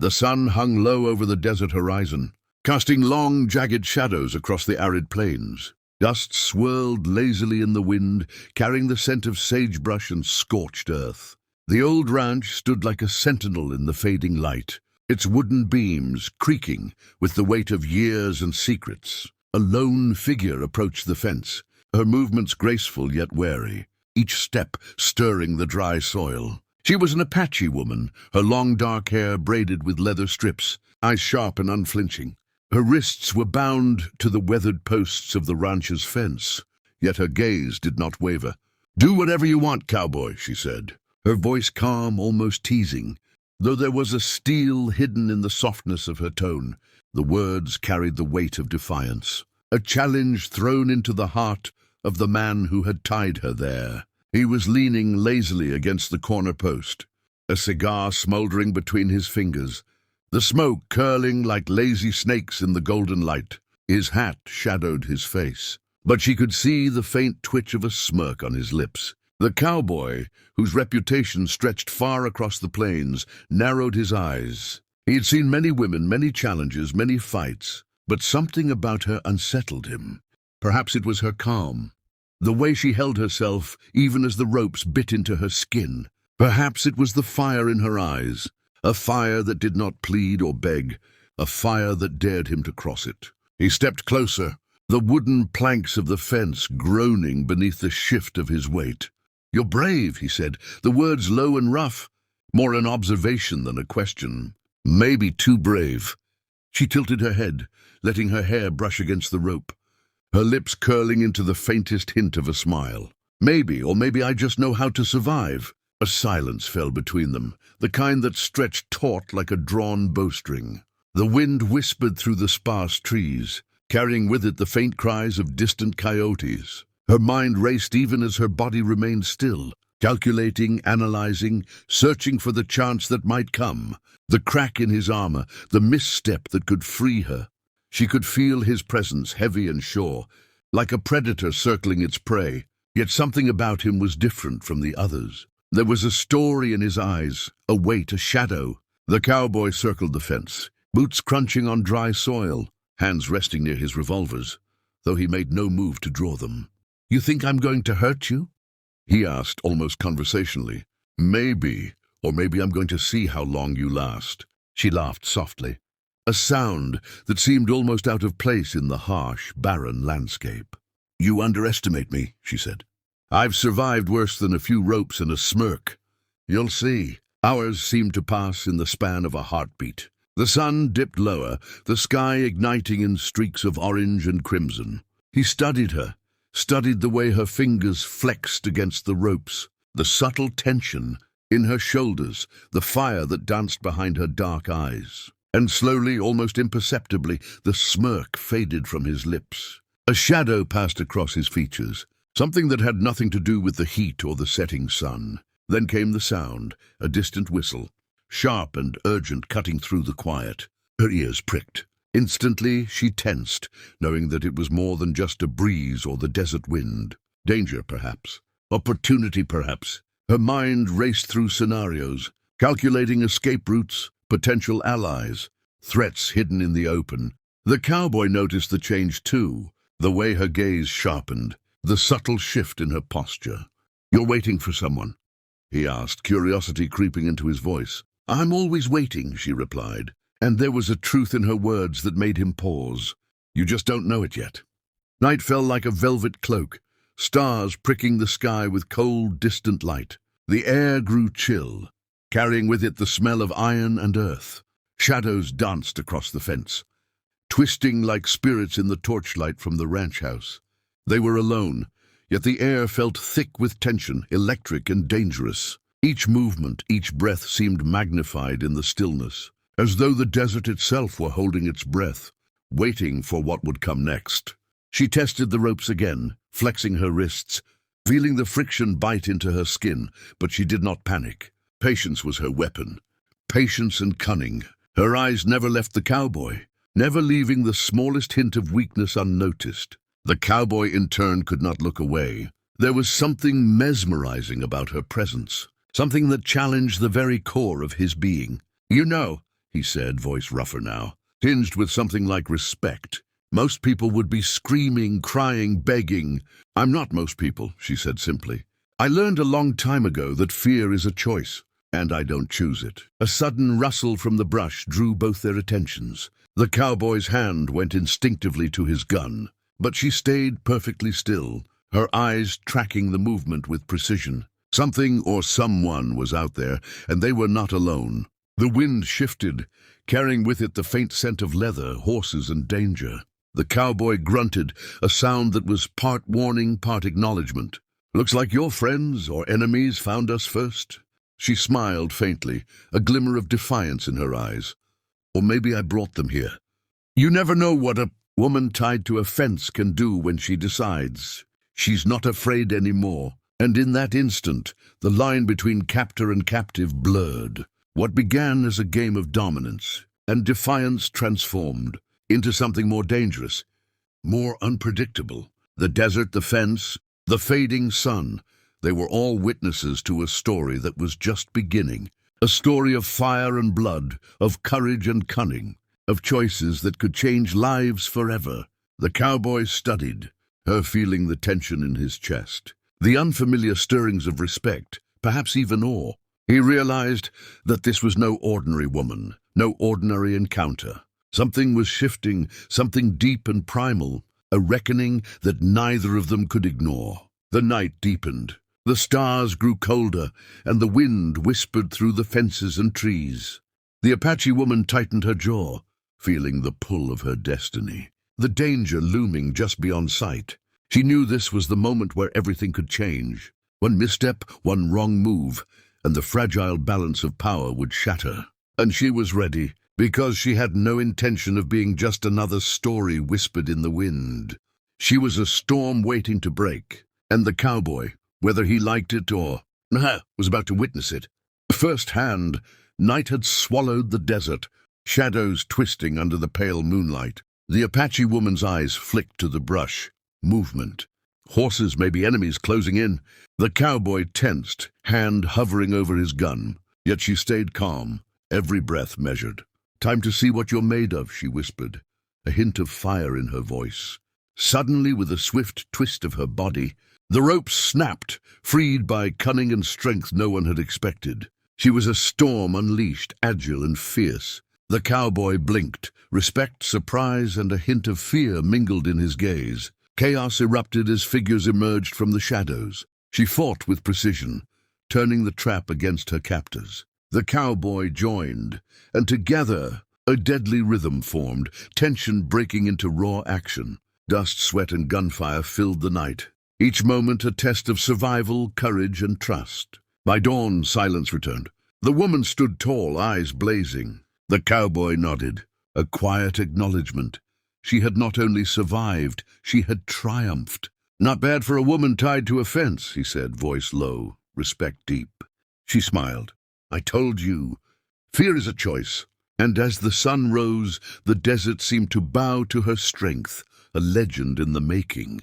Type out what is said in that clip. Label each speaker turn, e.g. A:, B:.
A: The sun hung low over the desert horizon, casting long, jagged shadows across the arid plains. Dust swirled lazily in the wind, carrying the scent of sagebrush and scorched earth. The old ranch stood like a sentinel in the fading light, its wooden beams creaking with the weight of years and secrets. A lone figure approached the fence, her movements graceful yet wary, each step stirring the dry soil. She was an Apache woman, her long dark hair braided with leather strips, eyes sharp and unflinching. Her wrists were bound to the weathered posts of the ranch's fence, yet her gaze did not waver. "Do whatever you want, cowboy," she said, her voice calm, almost teasing, though there was a steel hidden in the softness of her tone. The words carried the weight of defiance, a challenge thrown into the heart of the man who had tied her there. He was leaning lazily against the corner post, a cigar smoldering between his fingers, the smoke curling like lazy snakes in the golden light. His hat shadowed his face, but she could see the faint twitch of a smirk on his lips. The cowboy, whose reputation stretched far across the plains, narrowed his eyes. He had seen many women, many challenges, many fights, but something about her unsettled him. Perhaps it was her calm, the way she held herself even as the ropes bit into her skin. Perhaps it was the fire in her eyes, a fire that did not plead or beg, a fire that dared him to cross it. He stepped closer, the wooden planks of the fence groaning beneath the shift of his weight. "You're brave," he said, the words low and rough, more an observation than a question. "Maybe too brave." She tilted her head, letting her hair brush against the rope, her lips curling into the faintest hint of a smile. "Maybe, or maybe I just know how to survive." A silence fell between them, the kind that stretched taut like a drawn bowstring. The wind whispered through the sparse trees, carrying with it the faint cries of distant coyotes. Her mind raced even as her body remained still, calculating, analyzing, searching for the chance that might come, the crack in his armor, the misstep that could free her. She could feel his presence, heavy and sure, like a predator circling its prey, yet something about him was different from the others. There was a story in his eyes, a weight, a shadow. The cowboy circled the fence, boots crunching on dry soil, hands resting near his revolvers, though he made no move to draw them. "You think I'm going to hurt you?" he asked, almost conversationally. "Maybe, or maybe I'm going to see how long you last." She laughed softly, a sound that seemed almost out of place in the harsh, barren landscape. "You underestimate me," she said. "I've survived worse than a few ropes and a smirk. You'll see." Hours seemed to pass in the span of a heartbeat. The sun dipped lower, the sky igniting in streaks of orange and crimson. He studied her, studied the way her fingers flexed against the ropes, the subtle tension in her shoulders, the fire that danced behind her dark eyes. And slowly, almost imperceptibly, the smirk faded from his lips. A shadow passed across his features, something that had nothing to do with the heat or the setting sun. Then came the sound, a distant whistle, sharp and urgent, cutting through the quiet. Her ears pricked. Instantly she tensed, knowing that it was more than just a breeze or the desert wind. Danger, perhaps. Opportunity, perhaps. Her mind raced through scenarios, calculating escape routes, potential allies, threats hidden in the open. The cowboy noticed the change too, the way her gaze sharpened, the subtle shift in her posture. "You're waiting for someone?" he asked, curiosity creeping into his voice. "I'm always waiting," she replied, and there was a truth in her words that made him pause. "You just don't know it yet." Night fell like a velvet cloak, stars pricking the sky with cold, distant light. The air grew chill, carrying with it the smell of iron and earth. Shadows danced across the fence, twisting like spirits in the torchlight from the ranch house. They were alone, yet the air felt thick with tension, electric and dangerous. Each movement, each breath seemed magnified in the stillness, as though the desert itself were holding its breath, waiting for what would come next. She tested the ropes again, flexing her wrists, feeling the friction bite into her skin, but she did not panic. Patience was her weapon. Patience and cunning. Her eyes never left the cowboy, never leaving the smallest hint of weakness unnoticed. The cowboy, in turn, could not look away. There was something mesmerizing about her presence, something that challenged the very core of his being. "You know," he said, voice rougher now, tinged with something like respect. Most people would be screaming, crying, begging. I'm not most people, she said simply. I learned a long time ago that fear is a choice, and I don't choose it. A sudden rustle from the brush drew both their attentions. The cowboy's hand went instinctively to his gun, but she stayed perfectly still, her eyes tracking the movement with precision. Something or someone was out there, and they were not alone. The wind shifted, carrying with it the faint scent of leather, horses, and danger. The cowboy grunted, a sound that was part warning, part acknowledgement. Looks like your friends or enemies found us first. She smiled faintly, a glimmer of defiance in her eyes. Or maybe I brought them here. You never know what a woman tied to a fence can do when she decides. She's not afraid anymore. And in that instant, the line between captor and captive blurred. What began as a game of dominance and defiance transformed into something more dangerous, more unpredictable. The desert, the fence, the fading sun, they were all witnesses to a story that was just beginning. A story of fire and blood, of courage and cunning, of choices that could change lives forever. The cowboy studied, her feeling the tension in his chest, the unfamiliar stirrings of respect, perhaps even awe. He realized that this was no ordinary woman, no ordinary encounter. Something was shifting, something deep and primal, a reckoning that neither of them could ignore. The night deepened. The stars grew colder, and the wind whispered through the fences and trees. The Apache woman tightened her jaw, feeling the pull of her destiny, the danger looming just beyond sight. She knew this was the moment where everything could change. One misstep, one wrong move, and the fragile balance of power would shatter. And she was ready, because she had no intention of being just another story whispered in the wind. She was a storm waiting to break, and the cowboy, whether he liked it or was about to witness it. Firsthand, night had swallowed the desert, shadows twisting under the pale moonlight. The Apache woman's eyes flicked to the brush. Movement. Horses, maybe enemies, closing in. The cowboy tensed, hand hovering over his gun. Yet she stayed calm, every breath measured. Time to see what you're made of, she whispered, a hint of fire in her voice. Suddenly, with a swift twist of her body, the ropes snapped, freed by cunning and strength no one had expected. She was a storm unleashed, agile and fierce. The cowboy blinked. Respect, surprise, and a hint of fear mingled in his gaze. Chaos erupted as figures emerged from the shadows. She fought with precision, turning the trap against her captors. The cowboy joined, and together a deadly rhythm formed, tension breaking into raw action. Dust, sweat, and gunfire filled the night, each moment a test of survival, courage, and trust. By dawn, silence returned. The woman stood tall, eyes blazing. The cowboy nodded, a quiet acknowledgement. She had not only survived, she had triumphed. Not bad for a woman tied to a fence, he said, voice low, respect deep. She smiled. I told you. Fear is a choice. And as the sun rose, the desert seemed to bow to her strength, a legend in the making.